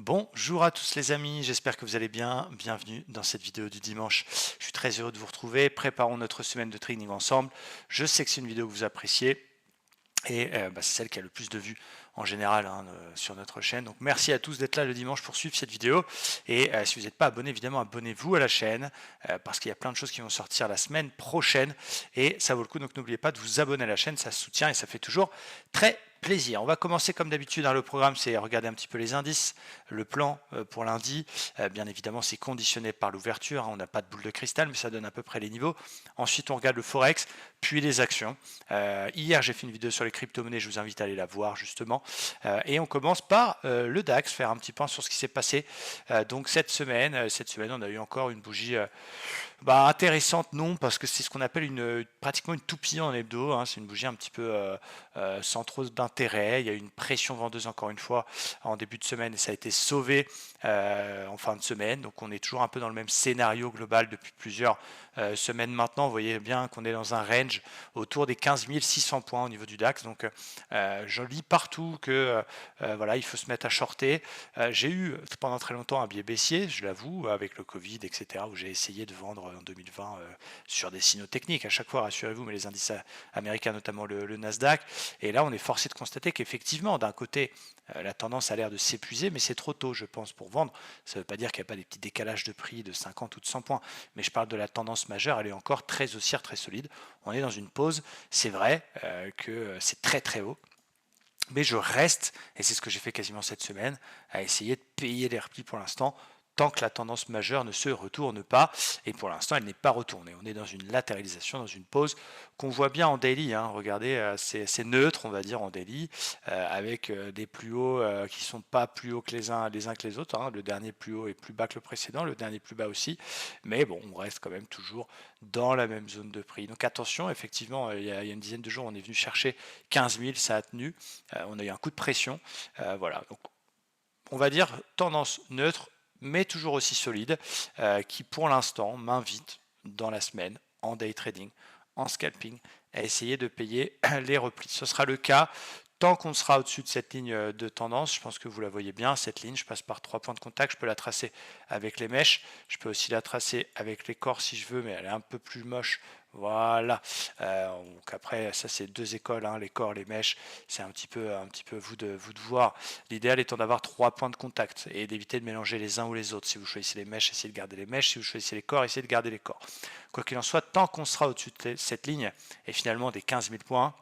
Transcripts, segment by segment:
Bonjour à tous les amis, j'espère que vous allez bien. Bienvenue dans cette vidéo du dimanche. Je suis très heureux de vous retrouver. Préparons notre semaine de trading ensemble. Je sais que c'est une vidéo que vous appréciez et c'est celle qui a le plus de vues en général sur notre chaîne. Donc merci à tous d'être là le dimanche pour suivre cette vidéo. Et si vous n'êtes pas abonné, évidemment, abonnez-vous à la chaîne parce qu'il y a plein de choses qui vont sortir la semaine prochaine et ça vaut le coup. Donc n'oubliez pas de vous abonner à la chaîne, ça se soutient et ça fait toujours très plaisir. On va commencer comme d'habitude. Le programme, c'est regarder un petit peu les indices, le plan pour lundi. Bien évidemment, c'est conditionné par l'ouverture. On n'a pas de boule de cristal, mais ça donne à peu près les niveaux. Ensuite, on regarde le forex, puis les actions. Hier, j'ai fait une vidéo sur les crypto-monnaies. Je vous invite à aller la voir justement. Et on commence par le DAX, faire un petit point sur ce qui s'est passé. Donc cette semaine, on a eu encore une bougie intéressante, non, parce que c'est ce qu'on appelle pratiquement une toupie en hebdo. C'est une bougie un petit peu sans trop d'intérêt. Il y a eu une pression vendeuse encore une fois en début de semaine et ça a été sauvé en fin de semaine. Donc on est toujours un peu dans le même scénario global depuis plusieurs semaines maintenant. Vous voyez bien qu'on est dans un range autour des 15 600 points au niveau du DAX. Donc je lis partout que voilà, il faut se mettre à shorter. J'ai eu pendant très longtemps un biais baissier, je l'avoue, avec le Covid, etc., où j'ai essayé de vendre en 2020 sur des signaux techniques à chaque fois, rassurez-vous, mais les indices américains, notamment le Nasdaq. Et là, on est forcé de constater qu'effectivement, d'un côté, la tendance a l'air de s'épuiser, mais c'est trop tôt, je pense, pour vendre. Ça ne veut pas dire qu'il n'y a pas des petits décalages de prix de 50 ou de 100 points, mais je parle de la tendance majeure, elle est encore très haussière, très solide. On est dans une pause, c'est vrai que c'est très très haut, mais je reste, et c'est ce que j'ai fait quasiment cette semaine, à essayer de payer les replis pour l'instant, tant que la tendance majeure ne se retourne pas. Et pour l'instant, elle n'est pas retournée. On est dans une latéralisation, dans une pause qu'on voit bien en daily. Regardez, c'est neutre, on va dire, en daily, avec des plus hauts qui ne sont pas plus hauts que les uns que les autres. Le dernier plus haut est plus bas que le précédent, le dernier plus bas aussi. Mais bon, on reste quand même toujours dans la même zone de prix. Donc attention, effectivement, il y a une dizaine de jours, on est venu chercher 15 000, ça a tenu. On a eu un coup de pression. Voilà, donc on va dire tendance neutre, mais toujours aussi solide, qui pour l'instant m'invite dans la semaine, en day trading, en scalping, à essayer de payer les replis. Ce sera le cas tant qu'on sera au-dessus de cette ligne de tendance. Je pense que vous la voyez bien, cette ligne. Je passe par 3 points de contact. Je peux la tracer avec les mèches. Je peux aussi la tracer avec les corps si je veux, mais elle est un peu plus moche. Voilà. Donc après, ça c'est deux écoles, les corps, les mèches. C'est un petit peu vous de voir. L'idéal étant d'avoir 3 points de contact et d'éviter de mélanger les uns ou les autres. Si vous choisissez les mèches, essayez de garder les mèches. Si vous choisissez les corps, essayez de garder les corps. Quoi qu'il en soit, tant qu'on sera au-dessus de cette ligne et finalement des 15 000 points,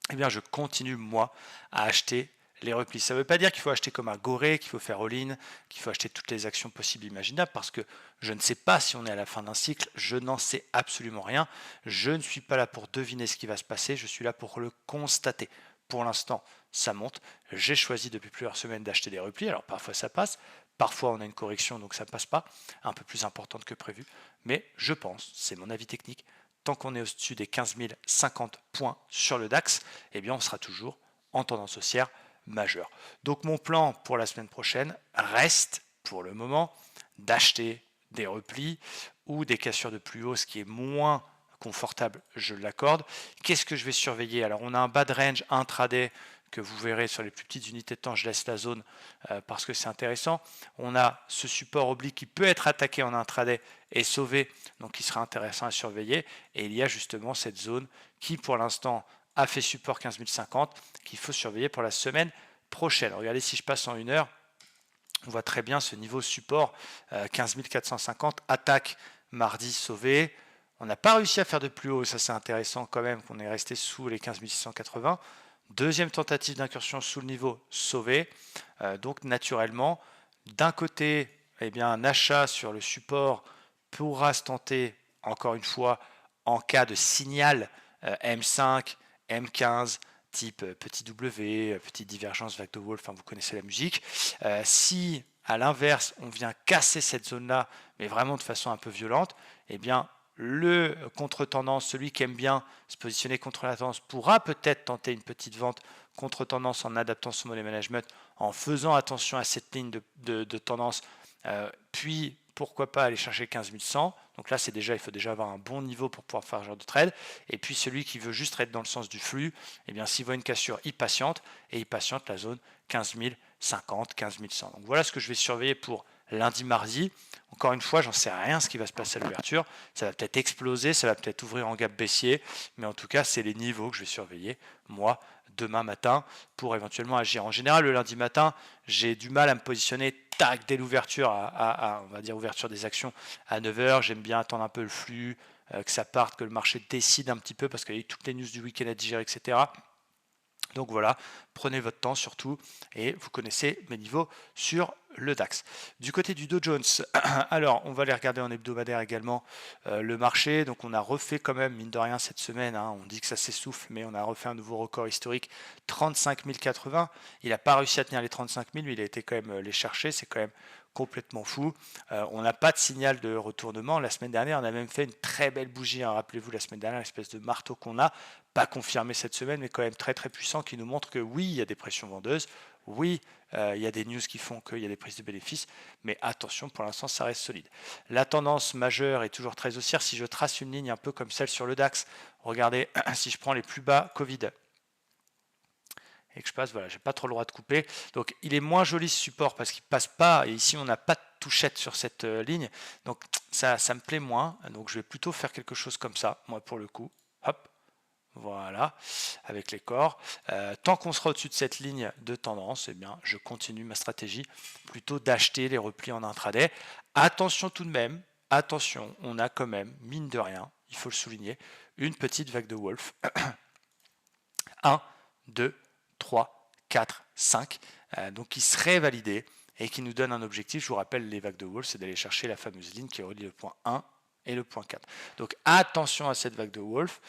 eh bien je continue moi à acheter les replis. Ça ne veut pas dire qu'il faut acheter comme un goré, qu'il faut faire all-in, qu'il faut acheter toutes les actions possibles et imaginables, parce que je ne sais pas si on est à la fin d'un cycle, je n'en sais absolument rien. Je ne suis pas là pour deviner ce qui va se passer, je suis là pour le constater. Pour l'instant, ça monte. J'ai choisi depuis plusieurs semaines d'acheter des replis, alors parfois ça passe, parfois on a une correction donc ça ne passe pas, un peu plus importante que prévu, mais je pense, c'est mon avis technique, tant qu'on est au-dessus des 15 050 points sur le DAX, eh bien on sera toujours en tendance haussière majeure. Donc mon plan pour la semaine prochaine reste, pour le moment, d'acheter des replis ou des cassures de plus haut, ce qui est moins confortable, je l'accorde. Qu'est-ce que je vais surveiller? Alors on a un bas de range intraday que vous verrez sur les plus petites unités de temps, je laisse la zone parce que c'est intéressant. On a ce support oblique qui peut être attaqué en intraday et sauvé, donc il sera intéressant à surveiller. Et il y a justement cette zone qui pour l'instant a fait support 15 050 qu'il faut surveiller pour la semaine prochaine. Regardez, si je passe en 1 heure, on voit très bien ce niveau support 15 450, attaque mardi sauvé. On n'a pas réussi à faire de plus haut, ça c'est intéressant quand même qu'on est resté sous les 15 680. Deuxième tentative d'incursion sous le niveau sauvé. Donc naturellement, d'un côté, eh bien, un achat sur le support pourra se tenter, encore une fois, en cas de signal M5, M15, type petit W, petite divergence, vague de Wolf, enfin, vous connaissez la musique. Si à l'inverse, on vient casser cette zone-là, mais vraiment de façon un peu violente, eh bien, le contre-tendance, celui qui aime bien se positionner contre la tendance, pourra peut-être tenter une petite vente contre-tendance en adaptant son money management, en faisant attention à cette ligne de tendance, puis pourquoi pas aller chercher 15 100. Donc là, il faut déjà avoir un bon niveau pour pouvoir faire ce genre de trade. Et puis celui qui veut juste être dans le sens du flux, eh bien s'il voit une cassure, il patiente la zone 15 50, 15 100. Donc voilà ce que je vais surveiller pour lundi, mardi. Encore une fois, j'en sais rien ce qui va se passer à l'ouverture. Ça va peut-être exploser, ça va peut-être ouvrir en gap baissier, mais en tout cas, c'est les niveaux que je vais surveiller, moi, demain matin, pour éventuellement agir. En général, le lundi matin, j'ai du mal à me positionner tac, dès l'ouverture, on va dire ouverture des actions à 9h. J'aime bien attendre un peu le flux, que ça parte, que le marché décide un petit peu, parce qu'il y a eu toutes les news du week-end à digérer, etc. Donc voilà, prenez votre temps surtout et vous connaissez mes niveaux sur le DAX. Du côté du Dow Jones, alors on va aller regarder en hebdomadaire également le marché. Donc on a refait quand même, mine de rien, cette semaine, on dit que ça s'essouffle, mais on a refait un nouveau record historique, 35 080. Il n'a pas réussi à tenir les 35 000, mais il a été quand même les chercher, c'est quand même complètement fou. On n'a pas de signal de retournement. La semaine dernière, on a même fait une très belle bougie. Rappelez-vous, la semaine dernière, l'espèce de marteau qu'on a, pas confirmé cette semaine, mais quand même très très puissant, qui nous montre que oui, il y a des pressions vendeuses, oui, il y a des news qui font qu'il y a des prises de bénéfices, mais attention, pour l'instant, ça reste solide. La tendance majeure est toujours très haussière. Si je trace une ligne un peu comme celle sur le DAX, regardez, si je prends les plus bas Covid, et que je passe, voilà, j'ai pas trop le droit de couper. Donc il est moins joli ce support parce qu'il passe pas, et ici on n'a pas de touchette sur cette ligne, donc ça me plaît moins. Donc je vais plutôt faire quelque chose comme ça, moi pour le coup. Hop, voilà, avec les corps. Tant qu'on sera au-dessus de cette ligne de tendance, eh bien, je continue ma stratégie plutôt d'acheter les replis en intraday. Attention tout de même, attention, on a quand même, mine de rien, il faut le souligner, une petite vague de Wolf. 1, 2, 3, 4, 5, donc qui serait validé et qui nous donne un objectif. Je vous rappelle, les vagues de Wolf, c'est d'aller chercher la fameuse ligne qui relie le point 1 et le point 4. Donc attention à cette vague de Wolf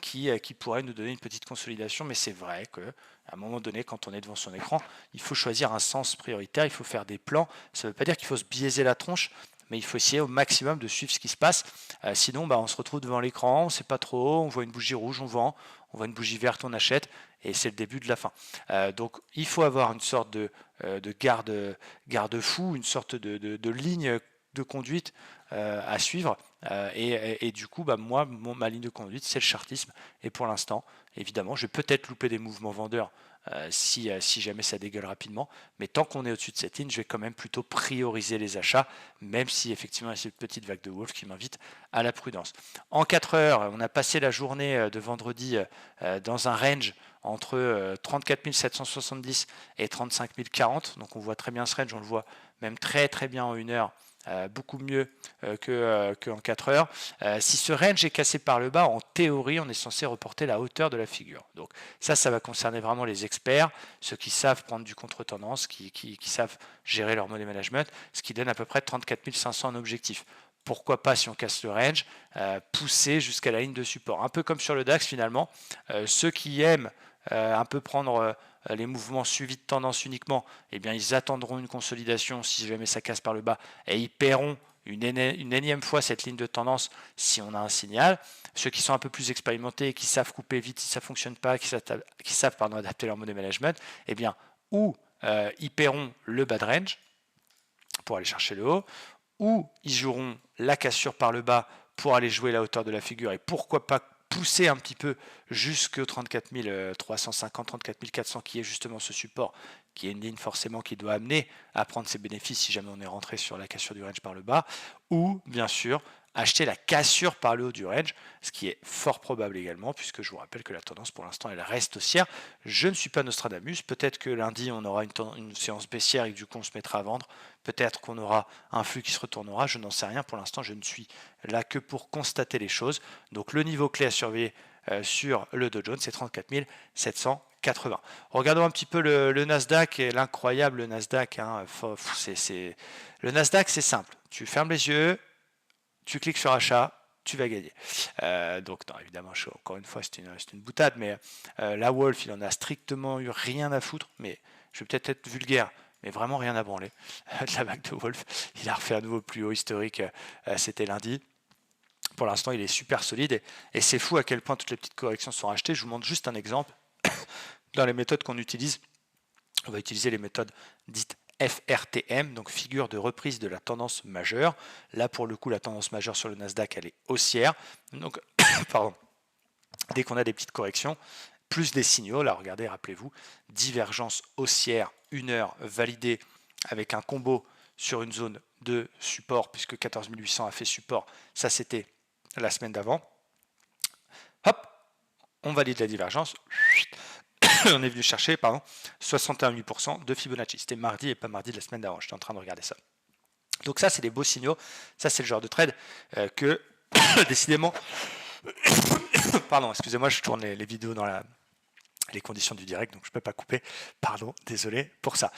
qui pourrait nous donner une petite consolidation, mais c'est vrai qu'à un moment donné, quand on est devant son écran, il faut choisir un sens prioritaire, il faut faire des plans. Ça ne veut pas dire qu'il faut se biaiser la tronche, mais il faut essayer au maximum de suivre ce qui se passe. Sinon, on se retrouve devant l'écran, on ne sait pas trop, on voit une bougie rouge, on vend, on voit une bougie verte, on achète, et c'est le début de la fin. Donc il faut avoir une sorte de garde-fou, une sorte de ligne de conduite à suivre. Et du coup, moi, ma ligne de conduite, c'est le chartisme. Et pour l'instant, évidemment, je vais peut-être louper des mouvements vendeurs si jamais ça dégueule rapidement. Mais tant qu'on est au-dessus de cette ligne, je vais quand même plutôt prioriser les achats, même si effectivement il y a cette petite vague de Wolf qui m'invite à la prudence. En 4 heures, on a passé la journée de vendredi dans un range entre 34 770 et 35 040. Donc on voit très bien ce range, on le voit même très très bien en 1 heure. Beaucoup mieux qu'en 4 heures. Si ce range est cassé par le bas, en théorie, on est censé reporter la hauteur de la figure. Donc ça va concerner vraiment les experts, ceux qui savent prendre du contre-tendance, qui savent gérer leur money management, ce qui donne à peu près 34 500 en objectif. Pourquoi pas, si on casse le range, pousser jusqu'à la ligne de support. Un peu comme sur le DAX finalement. Ceux qui aiment un peu prendre les mouvements suivis de tendance uniquement, eh bien ils attendront une consolidation si jamais ça casse par le bas et ils paieront une énième fois cette ligne de tendance si on a un signal. Ceux qui sont un peu plus expérimentés et qui savent couper vite si ça ne fonctionne pas, qui savent adapter leur money management, eh bien ou ils paieront le bas de range pour aller chercher le haut, ou ils joueront la cassure par le bas pour aller jouer la hauteur de la figure et pourquoi pas pousser un petit peu jusqu'au 34 350, 34 400 qui est justement ce support, qui est une ligne forcément qui doit amener à prendre ses bénéfices si jamais on est rentré sur la cassure du range par le bas, ou bien sûr acheter la cassure par le haut du range, ce qui est fort probable également, puisque je vous rappelle que la tendance pour l'instant elle reste haussière. Je ne suis pas Nostradamus, peut-être que lundi on aura une séance baissière et que du coup on se mettra à vendre, peut-être qu'on aura un flux qui se retournera, je n'en sais rien, pour l'instant je ne suis là que pour constater les choses. Donc le niveau clé à surveiller sur le Dow Jones c'est 34 780. Regardons un petit peu le Nasdaq et l'incroyable Nasdaq. Le Nasdaq c'est simple, tu fermes les yeux, tu cliques sur achat, tu vas gagner. Donc non, évidemment, encore une fois, c'est une boutade, mais la Wolf, il en a strictement eu rien à foutre, mais je vais peut-être être vulgaire, mais vraiment rien à branler. De la vague de Wolf, il a refait un nouveau plus haut historique, c'était lundi. Pour l'instant, il est super solide, et c'est fou à quel point toutes les petites corrections sont achetées. Je vous montre juste un exemple. Dans les méthodes qu'on utilise, on va utiliser les méthodes dites FRTM, donc figure de reprise de la tendance majeure. Là, pour le coup, la tendance majeure sur le Nasdaq, elle est haussière. Donc, pardon, dès qu'on a des petites corrections, plus des signaux. Là, regardez, rappelez-vous, divergence haussière, 1 heure validée avec un combo sur une zone de support, puisque 14 800 a fait support. Ça, c'était la semaine d'avant. Hop, on valide la divergence. On est venu chercher 61,8% de Fibonacci. C'était mardi et pas mardi de la semaine d'avant. J'étais en train de regarder ça. Donc ça, c'est des beaux signaux. Ça, c'est le genre de trade que, décidément... Pardon, excusez-moi, je tourne les vidéos dans les conditions du direct, donc je ne peux pas couper. Pardon, désolé pour ça.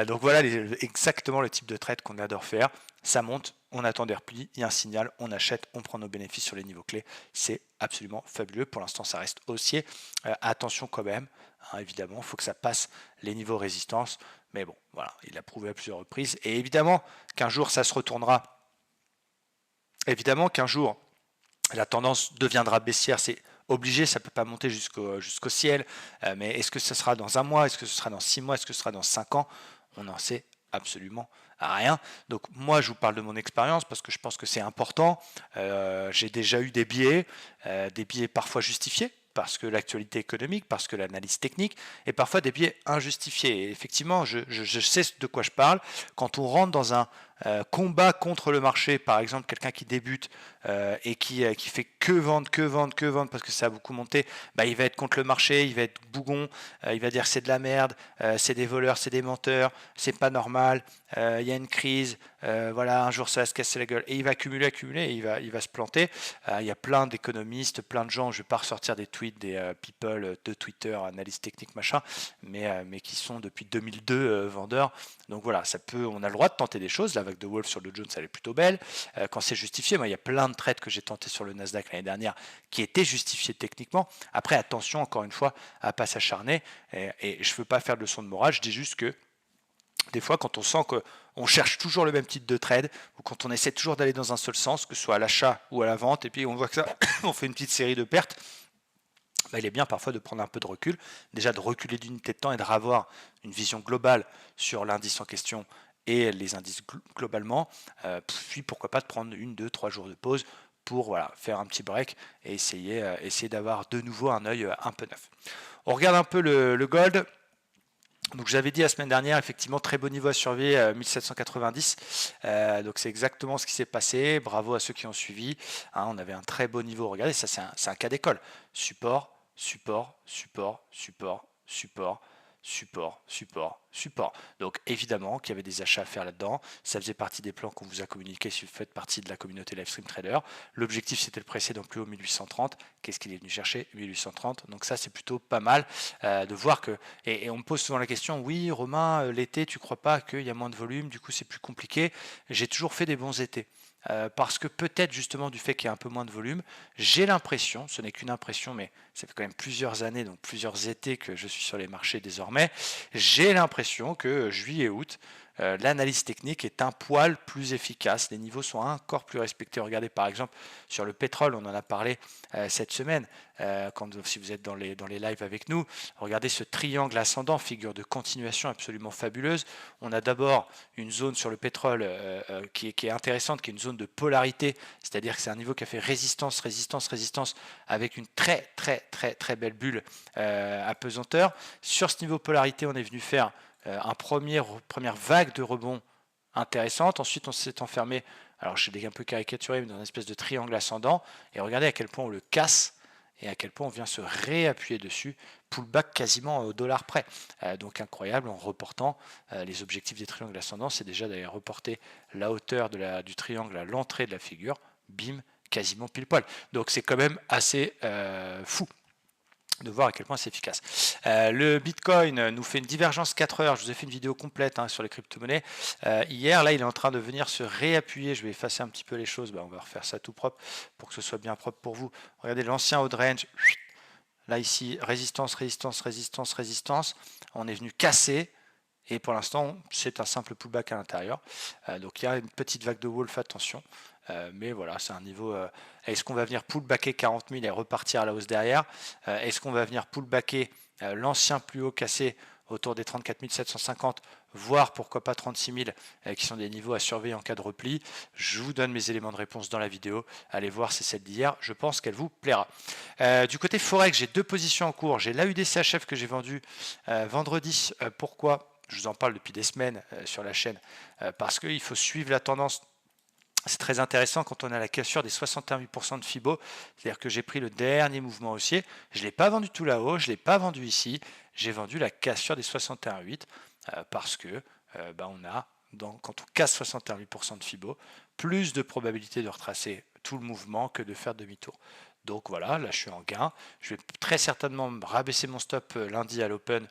Donc voilà exactement le type de trade qu'on adore faire. Ça monte, on attend des replis, il y a un signal, on achète, on prend nos bénéfices sur les niveaux clés. C'est absolument fabuleux. Pour l'instant, ça reste haussier. Attention quand même, hein, évidemment, il faut que ça passe les niveaux résistance. Mais bon, voilà, il a prouvé à plusieurs reprises. Et évidemment qu'un jour, ça se retournera. Évidemment qu'un jour, la tendance deviendra baissière. C'est obligé, ça ne peut pas monter jusqu'au ciel. Mais est-ce que ce sera dans un mois? Est-ce que ce sera dans 6 mois? Est-ce que ce sera dans 5 ans? On n'en sait absolument rien. Donc moi, je vous parle de mon expérience parce que je pense que c'est important. J'ai déjà eu des biais parfois justifiés, parce que l'actualité économique, parce que l'analyse technique, et parfois des biais injustifiés. Et effectivement, je sais de quoi je parle. Quand on rentre dans un combat contre le marché, par exemple quelqu'un qui débute et qui fait que vendre parce que ça a beaucoup monté, bah, il va être contre le marché, il va être bougon, il va dire c'est de la merde, c'est des voleurs, c'est des menteurs, c'est pas normal, il y a une crise, voilà, un jour ça va se casser la gueule, et il va accumuler, et il va se planter. Il y a plein d'économistes, plein de gens, je ne vais pas ressortir des tweets des people de Twitter, analystes techniques, machin, mais qui sont depuis 2002 vendeurs. Donc voilà, on a le droit de tenter des choses. La vague de Wolf sur le Jones, elle est plutôt belle. Quand c'est justifié, moi, il y a plein de trades que j'ai tentés sur le Nasdaq l'année dernière qui étaient justifiés techniquement. Après, attention, encore une fois, à ne pas s'acharner. Et je ne veux pas faire de leçon de morale, je dis juste que des fois, quand on sent qu'on cherche toujours le même type de trade, ou quand on essaie toujours d'aller dans un seul sens, que ce soit à l'achat ou à la vente, et puis on voit que ça, on fait une petite série de pertes, bah, il est bien parfois de prendre un peu de recul, déjà de reculer d'unité de temps et de revoir une vision globale sur l'indice en question et les indices globalement, puis pourquoi pas de prendre 1, 2, 3 jours de pause pour voilà, faire un petit break et essayer d'avoir de nouveau un œil un peu neuf. On regarde un peu le gold. Donc j'avais dit la semaine dernière, effectivement, très beau niveau à surveiller, 1790. Donc c'est exactement ce qui s'est passé. Bravo à ceux qui ont suivi. Hein, on avait un très beau niveau. Regardez, ça c'est un cas d'école. Support, support, support, support, support, support, support, support. Donc évidemment qu'il y avait des achats à faire là-dedans. Ça faisait partie des plans qu'on vous a communiqués si vous faites partie de la communauté Livestream Trader. L'objectif c'était le précédent plus haut 1830. Qu'est-ce qu'il est venu chercher? 1830. Donc ça c'est plutôt pas mal de voir que... Et on me pose souvent la question, oui Romain, l'été tu crois pas qu'il y a moins de volume, du coup c'est plus compliqué? J'ai toujours fait des bons étés. Parce que peut-être justement du fait qu'il y a un peu moins de volume, j'ai l'impression, ce n'est qu'une impression, mais ça fait quand même plusieurs années, donc plusieurs étés que je suis sur les marchés désormais, j'ai l'impression que juillet-août, l'analyse technique est un poil plus efficace, les niveaux sont encore plus respectés. Regardez par exemple sur le pétrole, on en a parlé cette semaine, si vous êtes dans les lives avec nous, regardez ce triangle ascendant, figure de continuation absolument fabuleuse. On a d'abord une zone sur le pétrole qui est intéressante, qui est une zone de polarité, c'est-à-dire que c'est un niveau qui a fait résistance, résistance, résistance, avec une très très très très belle bulle à pesanteur. Sur ce niveau de polarité, on est venu faire première vague de rebond intéressante. Ensuite, on s'est enfermé, alors je l'ai un peu caricaturé, mais dans une espèce de triangle ascendant. Et regardez à quel point on le casse et à quel point on vient se réappuyer dessus, pullback quasiment au dollar près. Donc incroyable en reportant les objectifs des triangles ascendants. C'est déjà d'aller reporter la hauteur du triangle à l'entrée de la figure. Bim, quasiment pile poil. Donc c'est quand même assez fou de voir à quel point c'est efficace. Le Bitcoin nous fait une divergence 4 heures. Je vous ai fait une vidéo complète sur les crypto-monnaies. Hier, là, il est en train de venir se réappuyer. Je vais effacer un petit peu les choses. On va refaire ça tout propre pour que ce soit bien propre pour vous. Regardez l'ancien haut de range. Là, ici, résistance, résistance, résistance, résistance. On est venu casser. Et pour l'instant, c'est un simple pullback à l'intérieur. Donc il y a une petite vague de Wolf, attention. Mais voilà, c'est un niveau. Est-ce qu'on va venir pullbacker 40 000 et repartir à la hausse derrière? Est-ce qu'on va venir pullbacker l'ancien plus haut cassé autour des 34 750, voire pourquoi pas 36 000, qui sont des niveaux à surveiller en cas de repli. Je vous donne mes éléments de réponse dans la vidéo. Allez voir, c'est celle d'hier. Je pense qu'elle vous plaira. Du côté Forex, j'ai deux positions en cours. J'ai l'AUD-CHF que j'ai vendu vendredi. Pourquoi? Je vous en parle depuis des semaines sur la chaîne. Parce qu'il faut suivre la tendance. C'est très intéressant quand on a la cassure des 61% de Fibo, c'est-à-dire que j'ai pris le dernier mouvement haussier, je ne l'ai pas vendu tout là-haut, je ne l'ai pas vendu ici, j'ai vendu la cassure des 61,8 parce que on a, quand on casse 61,8% de Fibo, plus de probabilité de retracer tout le mouvement que de faire demi-tour. Donc voilà, là je suis en gain. Je vais très certainement rabaisser mon stop lundi à l'open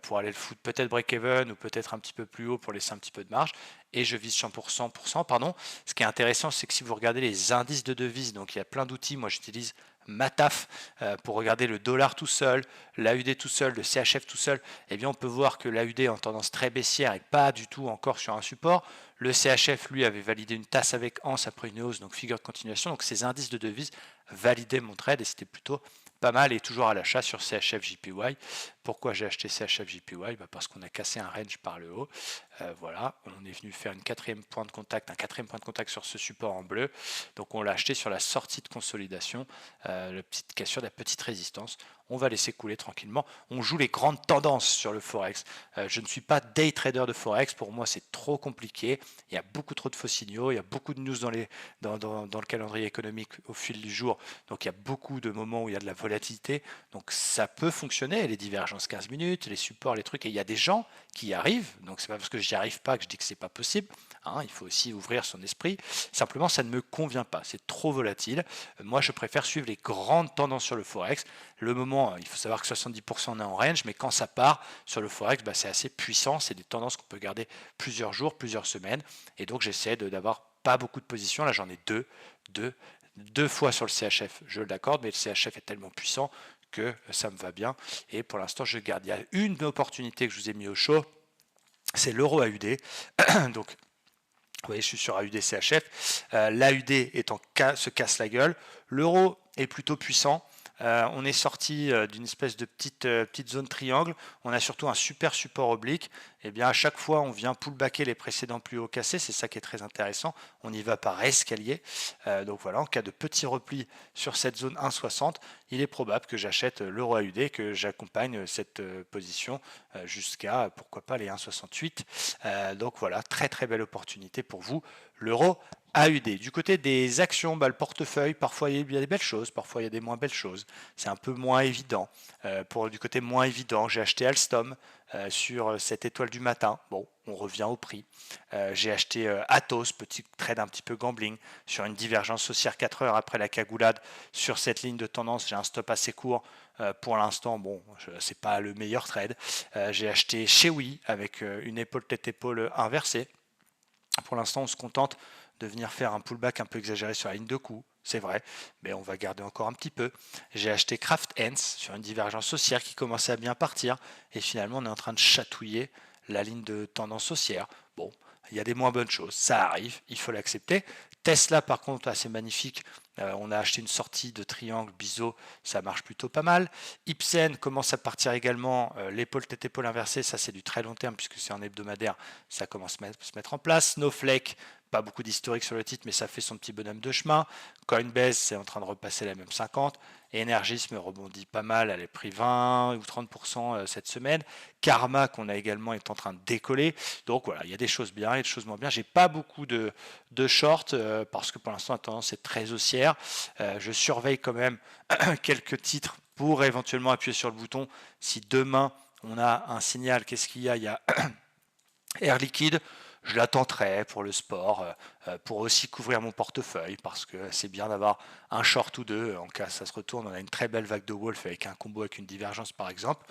pour aller le foutre peut-être break-even ou peut-être un petit peu plus haut pour laisser un petit peu de marge. Et je vise 100%, pardon. Ce qui est intéressant, c'est que si vous regardez les indices de devises, donc il y a plein d'outils, moi j'utilise Mataf pour regarder le dollar tout seul, l'AUD tout seul, le CHF tout seul, eh bien on peut voir que l'AUD est en tendance très baissière et pas du tout encore sur un support. Le CHF, lui, avait validé une tasse avec Anse après une hausse, donc figure de continuation. Donc ces indices de devises validaient mon trade et c'était plutôt pas mal et toujours à l'achat sur CHF JPY. Pourquoi j'ai acheté CHF JPY? Parce qu'on a cassé un range par le haut. Voilà, on est venu faire un quatrième point de contact sur ce support en bleu. Donc on l'a acheté sur la sortie de consolidation, la petite cassure, la petite résistance. On va laisser couler tranquillement. On joue les grandes tendances sur le Forex. Je ne suis pas day trader de Forex. Pour moi, c'est trop compliqué. Il y a beaucoup trop de faux signaux. Il y a beaucoup de news dans le calendrier économique au fil du jour. Donc, il y a beaucoup de moments où il y a de la volatilité. Donc, ça peut fonctionner. Les divergences 15 minutes, les supports, les trucs. Et il y a des gens qui y arrivent. Donc, c'est pas parce que j'y arrive pas que je dis que c'est pas possible. Il faut aussi ouvrir son esprit. Simplement, ça ne me convient pas. C'est trop volatile. Moi, je préfère suivre les grandes tendances sur le Forex. Le moment, il faut savoir que 70% on est en range, mais quand ça part sur le Forex, c'est assez puissant. C'est des tendances qu'on peut garder plusieurs jours, plusieurs semaines. Et donc, j'essaie d'avoir pas beaucoup de positions. Là, j'en ai deux fois sur le CHF. Je l'accorde, mais le CHF est tellement puissant que ça me va bien. Et pour l'instant, je garde. Il y a une opportunité que je vous ai mis au chaud, c'est l'euro AUD. Donc, vous voyez, je suis sur AUD CHF. L'AUD se casse la gueule. L'euro est plutôt puissant. On est sorti d'une espèce de petite zone triangle. On a surtout un super support oblique. Et bien à chaque fois, on vient pullbacker les précédents plus hauts cassés. C'est ça qui est très intéressant. On y va par escalier. Donc voilà, en cas de petit repli sur cette zone 1,60, il est probable que j'achète l'euro AUD, que j'accompagne cette position jusqu'à pourquoi pas les 1,68. Donc voilà, très très belle opportunité pour vous. L'euro AUD. Du côté des actions, le portefeuille, parfois il y a des belles choses, parfois il y a des moins belles choses. C'est un peu moins évident. Du côté moins évident, j'ai acheté Alstom sur cette étoile du matin. Bon, on revient au prix. J'ai acheté Atos, petit trade un petit peu gambling, sur une divergence haussière 4 heures après la cagoulade. Sur cette ligne de tendance, j'ai un stop assez court. Pour l'instant, bon, c'est pas le meilleur trade. J'ai acheté Chewy avec une épaule tête-épaule inversée. Pour l'instant, on se contente de venir faire un pullback un peu exagéré sur la ligne de coup, c'est vrai, mais on va garder encore un petit peu. J'ai acheté Kraft Heinz sur une divergence haussière qui commençait à bien partir, et finalement on est en train de chatouiller la ligne de tendance haussière. Bon, il y a des moins bonnes choses, ça arrive, il faut l'accepter. Tesla par contre, assez magnifique, on a acheté une sortie de triangle biseau, ça marche plutôt pas mal. Ipsen commence à partir également, l'épaule tête-épaule inversée, ça c'est du très long terme puisque c'est en hebdomadaire, ça commence à se mettre en place. Snowflake, pas beaucoup d'historique sur le titre, mais ça fait son petit bonhomme de chemin. Coinbase, c'est en train de repasser la même 50. Et Energisme rebondit pas mal, elle est pris 20 ou 30% cette semaine. Karma, qu'on a également, est en train de décoller. Donc voilà, il y a des choses bien, il y a des choses moins bien. J'ai pas beaucoup de short parce que pour l'instant la tendance est très haussière. Je surveille quand même quelques titres pour éventuellement appuyer sur le bouton si demain on a un signal. Qu'est-ce qu'il y a? Il y a Air Liquide. Je la tenterai pour le sport, pour aussi couvrir mon portefeuille, parce que c'est bien d'avoir un short ou deux. En cas ça se retourne, on a une très belle vague de Wolf avec un combo avec une divergence par exemple.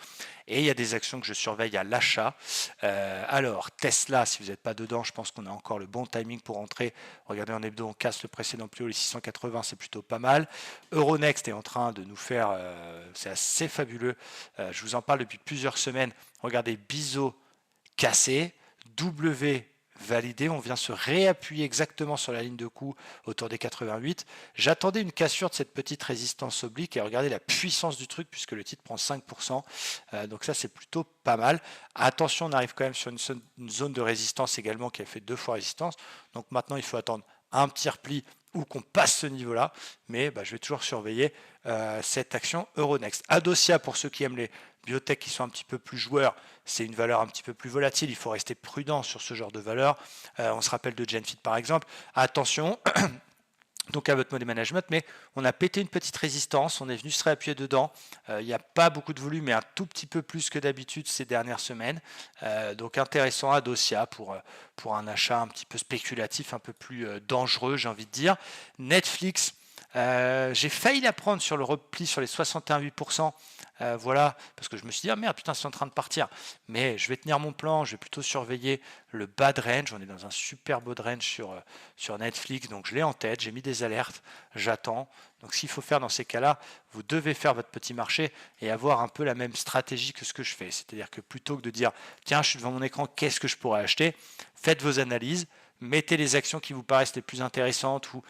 Et il y a des actions que je surveille à l'achat. Alors Tesla, si vous n'êtes pas dedans, je pense qu'on a encore le bon timing pour entrer. Regardez en hebdo, on casse le précédent plus haut, les 680, c'est plutôt pas mal. Euronext est en train de nous faire, c'est assez fabuleux. Je vous en parle depuis plusieurs semaines. Regardez, biseau cassé, W validé, on vient se réappuyer exactement sur la ligne de coup autour des 88. J'attendais une cassure de cette petite résistance oblique et regardez la puissance du truc puisque le titre prend 5%. Donc ça c'est plutôt pas mal. Attention, on arrive quand même sur une zone de résistance également qui a fait 2 fois résistance. Donc maintenant il faut attendre un petit repli ou qu'on passe ce niveau-là, mais je vais toujours surveiller cette action Euronext. Adocia, pour ceux qui aiment les biotech qui sont un petit peu plus joueurs, c'est une valeur un petit peu plus volatile, il faut rester prudent sur ce genre de valeur. On se rappelle de Genfit par exemple. Attention, donc à votre mode management, mais on a pété une petite résistance, on est venu se réappuyer dedans. Il n'y a pas beaucoup de volume, mais un tout petit peu plus que d'habitude ces dernières semaines. Donc intéressant à Docia pour un achat un petit peu spéculatif, un peu plus dangereux, j'ai envie de dire. Netflix, j'ai failli la prendre sur le repli sur les 61,8%. Voilà, parce que je me suis dit, ah merde, putain, c'est en train de partir. Mais je vais tenir mon plan, je vais plutôt surveiller le bas de range. On est dans un super beau de range sur Netflix, donc je l'ai en tête, j'ai mis des alertes, j'attends. Donc ce qu'il faut faire dans ces cas-là, vous devez faire votre petit marché et avoir un peu la même stratégie que ce que je fais. C'est-à-dire que plutôt que de dire, tiens, je suis devant mon écran, qu'est-ce que je pourrais acheter? Faites vos analyses, mettez les actions qui vous paraissent les plus intéressantes ou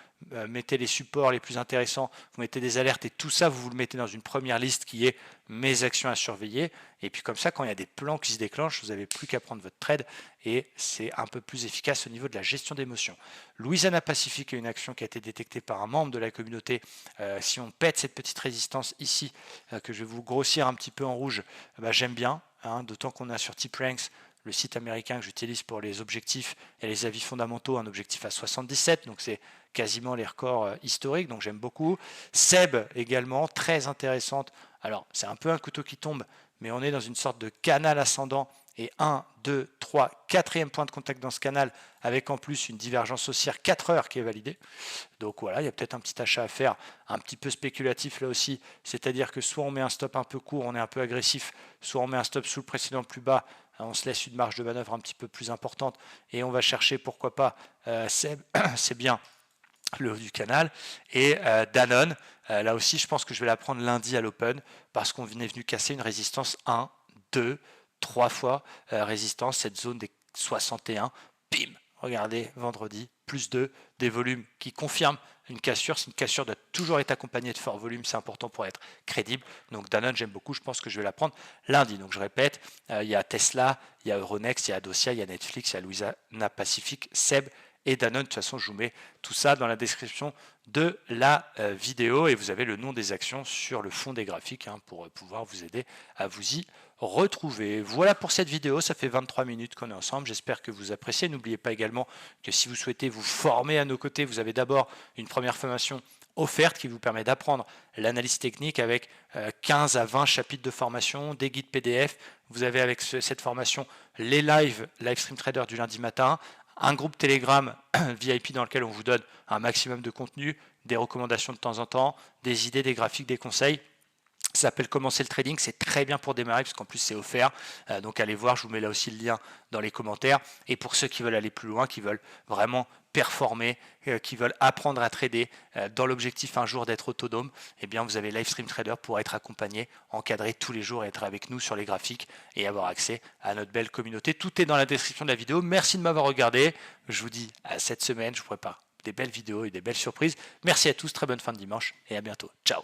mettez les supports les plus intéressants, vous mettez des alertes et tout ça, vous le mettez dans une première liste qui est mes actions à surveiller. Et puis comme ça, quand il y a des plans qui se déclenchent, vous n'avez plus qu'à prendre votre trade et c'est un peu plus efficace au niveau de la gestion d'émotions. Louisiana Pacific est une action qui a été détectée par un membre de la communauté. Si on pète cette petite résistance ici, que je vais vous grossir un petit peu en rouge, j'aime bien, d'autant qu'on a sur TipRanks, le site américain que j'utilise pour les objectifs et les avis fondamentaux, un objectif à 77, donc c'est quasiment les records historiques, donc j'aime beaucoup. SEB également, très intéressante. Alors c'est un peu un couteau qui tombe, mais on est dans une sorte de canal ascendant et 1, 2, 3, quatrième point de contact dans ce canal, avec en plus une divergence haussière 4 heures qui est validée. Donc voilà, il y a peut-être un petit achat à faire, un petit peu spéculatif là aussi, c'est-à-dire que soit on met un stop un peu court, on est un peu agressif, soit on met un stop sous le précédent plus bas, on se laisse une marge de manœuvre un petit peu plus importante et on va chercher pourquoi pas c'est bien le haut du canal. Et Danone, là aussi je pense que je vais la prendre lundi à l'open parce qu'on est venu casser une résistance 1, 2, 3 fois résistance, cette zone des 61, bim, regardez, vendredi, plus 2, des volumes qui confirment une cassure. Une cassure doit toujours être accompagnée de fort volume, c'est important pour être crédible. Donc Danone, j'aime beaucoup, je pense que je vais la prendre lundi. Donc je répète, il y a Tesla, il y a Euronext, il y a Adocia, il y a Netflix, il y a Louisiana Pacific, SEB et Danone. De toute façon, je vous mets tout ça dans la description de la vidéo et vous avez le nom des actions sur le fond des graphiques pour pouvoir vous aider à vous y retrouver. Voilà pour cette vidéo, ça fait 23 minutes qu'on est ensemble, j'espère que vous appréciez. N'oubliez pas également que si vous souhaitez vous former à nos côtés, vous avez d'abord une première formation offerte qui vous permet d'apprendre l'analyse technique avec 15 à 20 chapitres de formation, des guides PDF. Vous avez avec cette formation les live stream trader du lundi matin, un groupe Telegram VIP dans lequel on vous donne un maximum de contenu, des recommandations de temps en temps, des idées, des graphiques, des conseils. Ça s'appelle Commencer le trading, c'est très bien pour démarrer parce qu'en plus c'est offert, donc allez voir, je vous mets là aussi le lien dans les commentaires. Et pour ceux qui veulent aller plus loin, qui veulent vraiment performer, qui veulent apprendre à trader dans l'objectif un jour d'être autonome, eh bien vous avez Livestream Trader pour être accompagné, encadré tous les jours et être avec nous sur les graphiques et avoir accès à notre belle communauté. Tout est dans la description de la vidéo. Merci de m'avoir regardé. Je vous dis à cette semaine, je vous prépare des belles vidéos et des belles surprises. Merci à tous, très bonne fin de dimanche et à bientôt. Ciao.